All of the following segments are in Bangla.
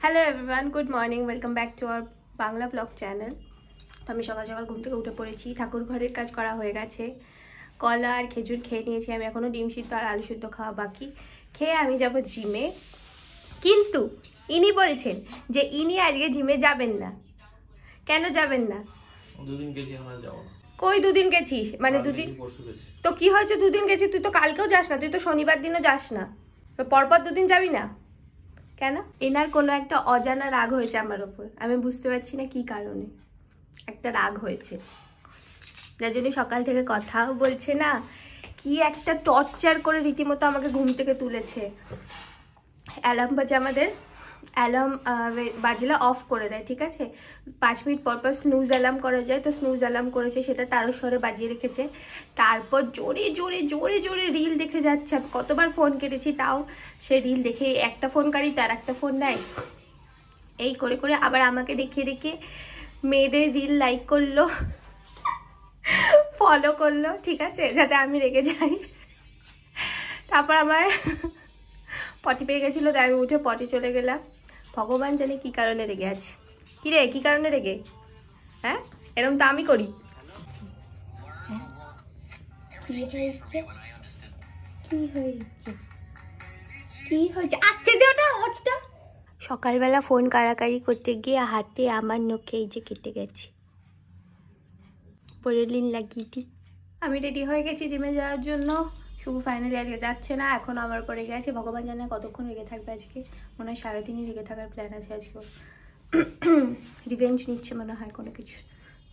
Hello everyone, good morning, welcome back to our Bangla blog channel. তো আমি সকাল সকাল ঘুম থেকে উঠে পড়েছি, ঠাকুর ঘরের কাজ করা হয়ে গেছে, কলা আর খেজুর খেয়ে নিয়েছি। আমি এখনও ডিম সিদ্ধ আর আলু সিদ্ধ খাওয়া বাকি। খেয়ে আমি যাব জিমে, কিন্তু ইনি বলছেন যে ইনি আজকে জিমে যাবেন না। কেন যাবেন না? দুদিন গেছি, আমরা যাব না। কই দুদিন গেছিস? মানে দুদিন তো কি হয়েছে? দুদিন গেছিস, তুই তো কালকেও যাস না, তুই তো শনিবার দিনও যাস না, তো পরপর দুদিন যাবি না কেন? এনার কোনো একটা অজানা রাগ হয়েছে আমার ওপর, আমি বুঝতে পারছি না কি কারণে একটা রাগ হয়েছে, যার জন্য সকাল থেকে কথাও বলছে না। কি একটা টর্চার করে রীতিমতো আমাকে ঘুম থেকে তুলেছে। অ্যালার্ম বাজে আমাদের, অ্যালার্ম বাজলে অফ করে দেয়, ঠিক আছে? 5 মিনিট পর পর স্নুজ অ্যালার্ম করা যায়, তো স্নুজ অ্যালার্ম করেছে, সেটা 13 স্বরে বাজিয়ে রেখেছে। তারপর জোরে জোরে জোরে জোরে রিল দেখে যাচ্ছে। আমি কতবার ফোন কেটেছি, তাও সে রিল দেখে, একটা ফোন কারি তার একটা ফোন নেয়, এই করে করে আবার আমাকে দেখিয়ে দেখিয়ে মেয়েদের রিল লাইক করলো, ফলো করলো, ঠিক আছে, যাতে আমি রেগে যাই। তারপর আমার পটি পেয়ে গেছিলো, তাই আমি উঠে পটি চলে গেলাম। ভগবান জানে কি কারণে রেগে আছে। কি রে, কি কারণে রেগে? হ্যাঁ, এরকম তো আমি করি। কি হয়েছে? আসতে দে ওটা, হজটা। সকালবেলা ফোন কাড়াকাড়ি করতে গিয়ে হাতে আমার নখে এই যে কেটে গেছে, পরে লিন লাগিয়ে দিই। আমি রেডি হয়ে গেছি জিমে যাওয়ার জন্য। শুভ ফাইনালি আজকে যাচ্ছে না, এখনও আমার পরে গেছে। ভগবান জানে কতক্ষণ রেগে থাকবে আজকে, মনে হয় 3.5 রেগে থাকার প্ল্যান আছে আজকে। রিভেঞ্জ নিচ্ছে মনে হয় কোনো কিছু।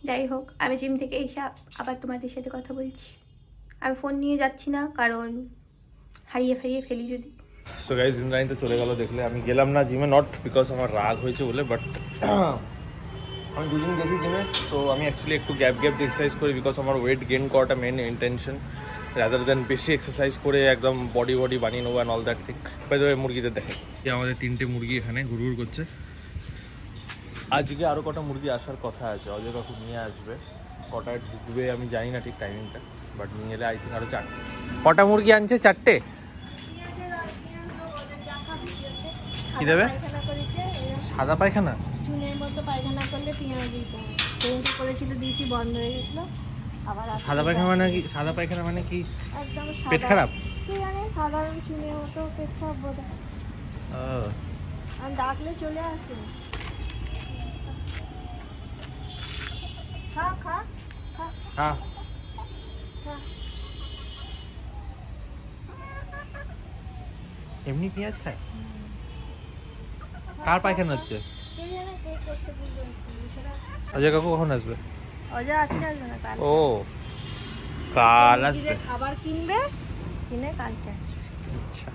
যাই হোক, আমি জিম থেকে এসে আবার তোমাদের সাথে কথা বলছি। আমি ফোন নিয়ে যাচ্ছি না, কারণ হারিয়ে ফেলি যদি। সো গাইস, জিম লাইন তো চলে গেল, দেখলে আমি গেলাম না জিমে, নট বিকজ আমার রাগ হয়েছে বলে, বাট আমি দুদিন গেছি জিমে। তো আমি অ্যাকচুয়ালি একটু গ্যাপ এক্সারসাইজ করি, বিকজ আমার ওয়েট গেইন করাটা মেন ইন্টেনশন, রাদার দেন বেশি এক্সারসাইজ করে একদম বডি বানিয়ে নেবো and all that thing. By the way, মুরগিদের দেখে আমাদের 3টে মুরগি এখানে ঘুরঘুর করছে। আজকে আরও কটা মুরগি আসার কথা আছে, অজয় কাকু নিয়ে আসবে। কটায় ঢুকবে আমি জানি না ঠিক টাইমিংটা, বাট নিয়ে এলে আই থিঙ্ক আরও 4টে। কটা মুরগি আনছে? 4টে। কি দেবে? সাদা পায়খানা, চুনের মতো পায়খানা করলে পেঁয়াজ দিতে হয়, করেছিল দিয়েছি, বন্ধ হয়ে গেছিল। আবার সাদা পায়খানা মানে কি? সাদা পায়খানা মানে কি? একদম পেট খারাপ? কি জানে, সাধারণ চুনের মতো পেট খারাপ বোধ হয়। আর ডাকলে চলে আসে। খা খা খা হ্যাঁ, খা। এমনি পেঁয়াজ খায়? কার পায়খানা হচ্ছে? কে জানে কে করতে বুঝবে সেটা। অজয় কাকু কখন আসবে? অজয় আজকে আসবে না, কাল। ও, কাল আসবে। খাবার কিনবে, কিনে কালকে আসবে। আচ্ছা,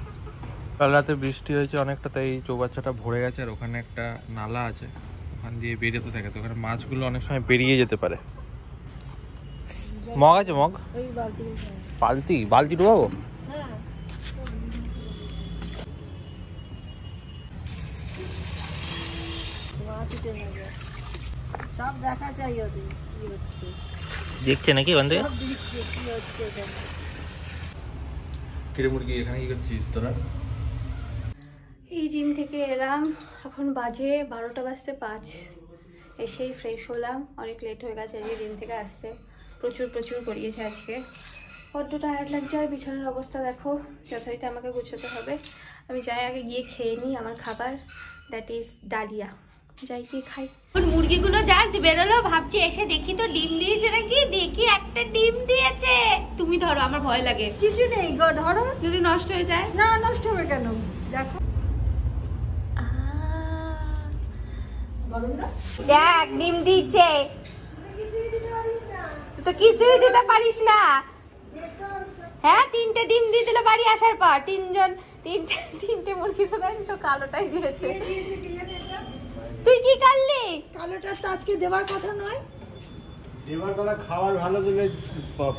কাল রাতে বৃষ্টি হয়েছে অনেকটা, তাই চৌবাচ্চাটা ভরে গেছে, আর ওখানে একটা নালা আছে, ওখান দিয়ে বেরোতে থাকে, তো ওখানে মাছগুলো অনেক সময় বেরিয়ে যেতে পারে। মগ আছে? মগ, ওই বালতি ডুবাবো? হ্যাঁ, সব দেখা চাই ওদের কি হচ্ছে, দেখছে নাকি ওখান থেকে? সব দেখছে কি হচ্ছে এখানে। কিরে মুরগি, এখানে কি করছিস তোরা? এই জিম থেকে এলাম, এখন বাজে 12টা বাজতে 5। এসেই ফ্রেশ হলাম, অনেক লেট হয়ে গেছে আজকে জিম থেকে আসতে, প্রচুর করিয়েছে আজকে। বড্ড টায়ার্ড লাগছে, আর বিছানার অবস্থা দেখো, যথারীতি আমাকে গুছাতে হবে। আমি যাই আগে গিয়ে খেয়ে নিই আমার খাবার, দ্যাট ইজ ডালিয়া। যাই গিয়ে খাই। মুরগিগুলো জাস্ট বেরোলো, ভাবছি এসে দেখি তো ডিম দিয়েছে নাকি, দেখি একটা ডিম দিয়েছে। তুমি ধরো, আমার ভয় লাগে। কিছু নেই গো, ধরো। যদি নষ্ট হয়ে যায়? না, নষ্ট হবে কেন, দেখো। দেখ, ডিম দিচ্ছে। তুই তো কিছুই দিতে পারিস না। হ্যাঁ, 3টে ডিম দিয়ে দিল বাড়ি আসার পর। তিনটে মুরগি তো নাই, সব কালোটাই দিয়েছে। তুই কি করলি? কালোটা তো আজকে দেওয়ার কথা নয়। দেবার কথা, খাবার ভালো দিলে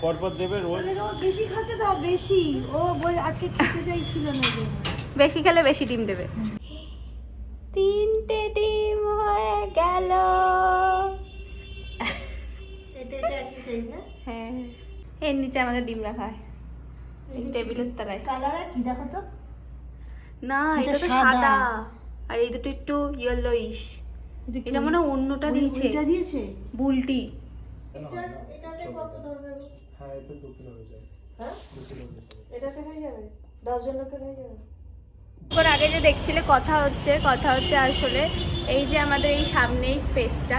পরপর দেবে রোজ। রোজ বেশি খেতে দাও, বেশি। ও আজকে খেতে চাইছিল না, যে বেশি খেলে বেশি ডিম দেবে। 3টে ডিম হয়ে গেল। এটা একই সাইজ না? হ্যাঁ, এর নিচে আমাদের ডিম রাখা হয়, টেবিলের তলায়। কালার কি দেখো তো? না, এটা তো সাদা। আর এই দুটো একটু ইয়েলোইশ। এটা মনে হয় অন্যটা দিয়েছে, এটা দিয়েছে বুলটি। এটাতে কত ধরবে? হ্যাঁ এটা 2 কিলো হয়ে যাবে। হ্যাঁ 2 কিলো এটাতে হয়ে যাবে, 10 জন লোকের হয়ে যাবে। ওর আগে যে দেখছিলে কথা হচ্ছে আসলে এই যে আমাদের এই সামনেই স্পেসটা,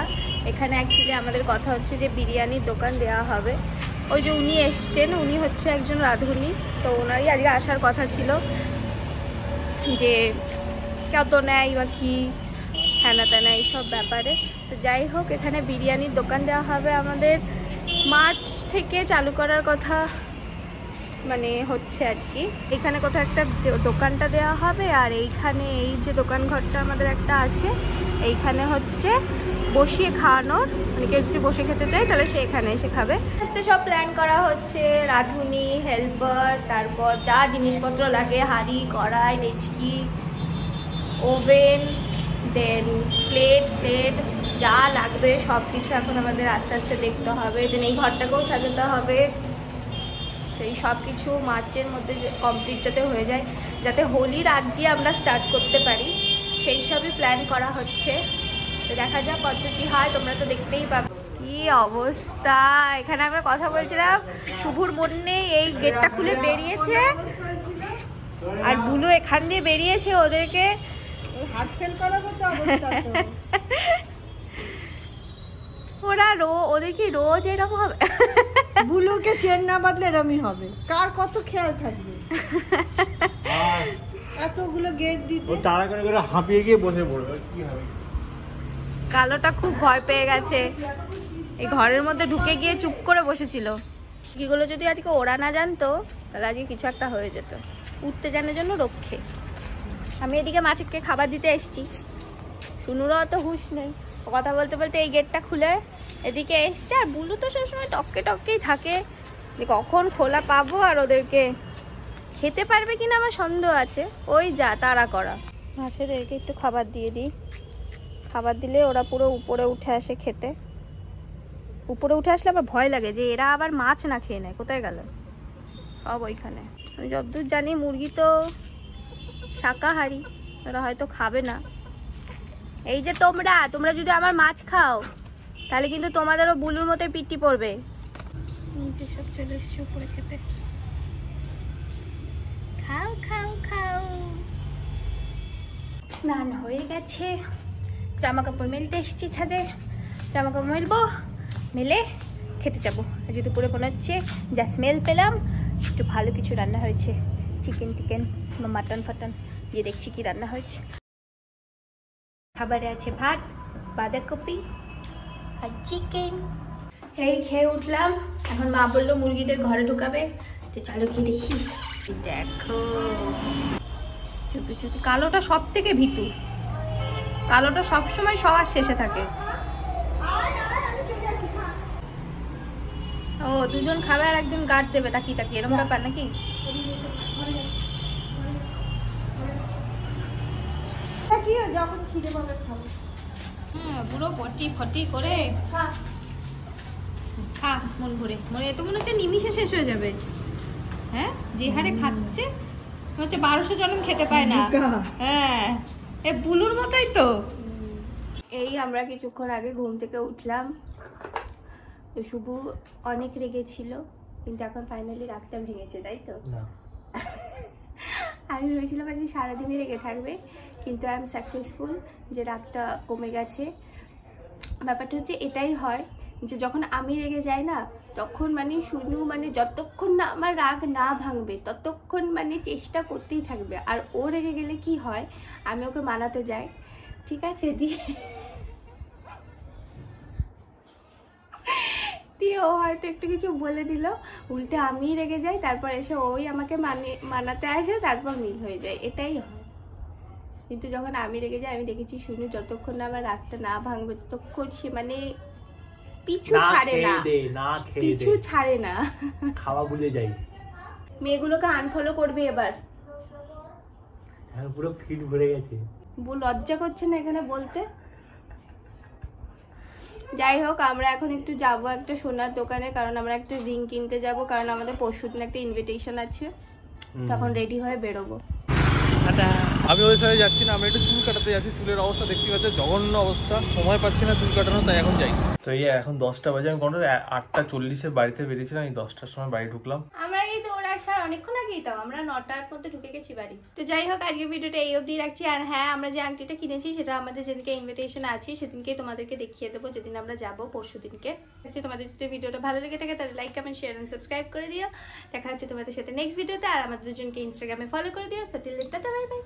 এখানে অ্যাকচুয়ালি আমাদের কথা হচ্ছে যে বিরিয়ানির দোকান দেওয়া হবে। ওই যে উনি এসছেন, উনি হচ্ছে একজন রাঁধুনি, তো ওনারই আজকে আসার কথা ছিল, যে কত নেয় বা কি হ্যানা ত্যানা এইসব ব্যাপারে। তো যাই হোক, এখানে বিরিয়ানির দোকান দেওয়া হবে আমাদের। মার্চ থেকে চালু করার কথা মানে হচ্ছে আর কি। এখানে কোথাও একটা দোকানটা দেওয়া হবে, আর এইখানে এই যে দোকান ঘরটা আমাদের একটা আছে, এইখানে হচ্ছে বসিয়ে খাওয়ানোর, মানে কেউ যদি বসে খেতে চায় তাহলে সে এখানে এসে খাবে। আস্তে সব প্ল্যান করা হচ্ছে, রাঁধুনি, হেল্পার, তারপর যা জিনিসপত্র লাগে, হাঁড়ি, কড়াই, ডেচকি, ওভেন, দেন প্লেট যা লাগবে সব কিছু এখন আমাদের আস্তে আস্তে দেখতে হবে। দেন এই ঘরটাকেও সাজাতে হবে। তো এই সব কিছু মার্চের মধ্যে কমপ্লিট যাতে হয়ে যায়, যাতে হোলির আগ দিয়ে আমরা স্টার্ট করতে পারি, সেই সবই প্ল্যান করা হচ্ছে। তো দেখা যাক কত কি হয়, তোমরা তো দেখতেই পাবে। কি অবস্থা, এখানে আমরা কথা বলছিলাম, শুভুর মন নেই, এই গেটটা খুলে বেরিয়েছে, আর বুলু এখান দিয়ে বেরিয়েছে, ওদেরকে হাত ফেল করাবো তো অবস্থা তো। ওরা ওদের কি রোজ এরকম হবে? বুলুকে চেন না বাদলে এরমই হবে, কার কত খেয়াল থাকবে। এতগুলো গেট দিতে ও তাড়া করে করে হাঁপিয়ে গিয়ে বসে পড়বে, কি হবে। কালোটা খুব ভয় পেয়ে গেছে, এই ঘরের মধ্যে ঢুকে গিয়ে চুপ করে বসেছিল। কিগুলো যদি আজকে ওরা না জানতো তাহলে আজকে কিছু একটা হয়ে যেত। উঠতে জানার জন্য রক্ষে। আমি এদিকে মাছকে খাবার দিতে এসেছি, শুনুরও অত হুঁশ নেই, কথা বলতে বলতে এই গেটটা খুলে এদিকে এসছে। আর বুলু তো সবসময় টককেই থাকে, যে কখন খোলা পাবো আর ওদেরকে খেতে পারবে কিনা আমার সন্দেহ আছে। ওই যা তাড়া করা। মাছেদেরকে একটু খাবার দিয়ে দিই, খাবার দিলে ওরা পুরো উপরে উঠে আসে খেতে। উপরে উঠে আসলে আবার ভয় লাগে যে এরা আবার মাছ না খেয়ে নেয়। কোথায় গেল সব? ওইখানে। আমি যতদূর জানি মুরগি তো শাকাহারি, ওরা হয়তো খাবে না। এই যে তোমরা যদি আমার মাছ খাও তাহলে কিন্তু তোমাদেরও বুলুর মতো পিটি পড়বে। নিচে সব চলে এসছে উপরে খেতে। খাও খাও খাও। স্নান হয়ে গেছে, জামা কাপড় মেলতে এসেছি ছাদে, জামা কাপড় মেলবো, মেলে খেতে যাবো। আজ দুপুরে মনে হচ্ছে যা স্মেল পেলাম একটু ভালো কিছু রান্না হয়েছে, চিকেন টিকেন বা মাটন ফাটন, দিয়ে দেখছি কি রান্না হয়েছে। খাবারে আছে ভাত, বাঁধাকপি আর চিকেন। এই খেয়ে উঠলাম, এখন মা বললো মুরগিদের ঘরে ঢুকাবে, তো চলো গিয়ে দেখি। দেখো চুপি চুপি, কালোটা সব থেকে ভীতু, কালোটা সবসময় সবার শেষে থাকে। ও দুজন খাবে আর একজন গার্ড দেবে তাকিয়ে তাকিয়ে, এরকম ব্যাপার নাকি? যখন খিদে পাবে খাবো। হ্যাঁ পুরো পটি ফটি করে খা মন ভরে। মনে এত মনে হচ্ছে নিমিষে শেষ হয়ে যাবে। হ্যাঁ যে হারে খাচ্ছে হচ্ছে 1200 জনম খেতে পায় না। হ্যাঁ এ বুলুর মতোই তো। এই আমরা কিছুক্ষণ আগে ঘুম থেকে উঠলাম, তো শুভ অনেক রেগেছিল, কিন্তু এখন ফাইনালি রাগটা ভেঙেছে, তাই তো? আমি ভেবেছিলাম আজকে সারাদিনই রেগে থাকবে, কিন্তু আই এম সাকসেসফুল, যে রাগটা কমে গেছে। ব্যাপারটা হচ্ছে এটাই হয় যে যখন আমি রেগে যাই না, তখন মানে শুনু মানে যতক্ষণ না আমার রাগ না ভাঙবে ততক্ষণ মানে চেষ্টা করতেই থাকবে। আর ও রেগে গেলে কি হয়, আমি ওকে মানাতে যাই, ঠিক আছে, দিয়ে ও হয়তো একটু কিছু বলে দিল, উল্টে আমি রেগে যাই, তারপর এসে ওই আমাকে মানাতে আসে, তারপর মিল হয়ে যায়, এটাই হয়। কিন্তু যখন আমি রেগে যাই, আমি দেখেছি শুনু যতক্ষণ না আমার রাগটা না ভাঙবে ততক্ষণ সে মানে পিছু ছাড়ে না, খাওয়া ভুলে যাই। মেয়েগুলোকে আনফলো করবে এবার, পুরো ফিট ভরে গেছে। লজ্জা করছে না এখানে বলতে। যাই হোক, আমরা এখন একটু যাব একটা সোনার দোকানে, কারণ আমরা একটা রিং কিনতে যাব, কারণ আমাদের পরশুদিন একটা ইনভিটেশন আছে, তখন রেডি হয়ে বেরোবো। আমি ওই সাইডে যাচ্ছি না, আমি একটু চুল কাটাতে যাচ্ছি। চুলের অবস্থা দেখতে পাচ্ছি জঘন্য অবস্থা, সময় পাচ্ছি না চুল কাটানো, তাই এখন যাই। তো এই এখন 10টা বাজে, আমি কোনো 8:40-এ বাড়িতে বেরিয়েছিলাম, এই 10টার সময় বাড়ি ঢুকলাম। আমরা এই তো ওরা আসার অনেকক্ষণ আগেই, তাও আমরা 9টার মধ্যে ঢুকে গেছি বাড়ি। তো যাই হোক, আজকে ভিডিওটা এই অবধি রাখছি। আর হ্যাঁ, আমরা যে আংটিটা কিনেছি সেটা আমাদের যেদিনকে ইনভিটেশন আছে সেদিনকে তোমাদেরকে দেখিয়ে দেবো, যেদিন আমরা যাবো পরশু দিনকে। তোমাদের যদি ভিডিওটা ভালো লেগে থাকে তাহলে like, comment, share and subscribe করে দিও। দেখা হচ্ছে তোমাদের সাথে নেক্সট ভিডিওতে। আর আমাদের দুজনকে ইনস্টাগ্রামে ফলো করে দিও। So till then, tata, bye by.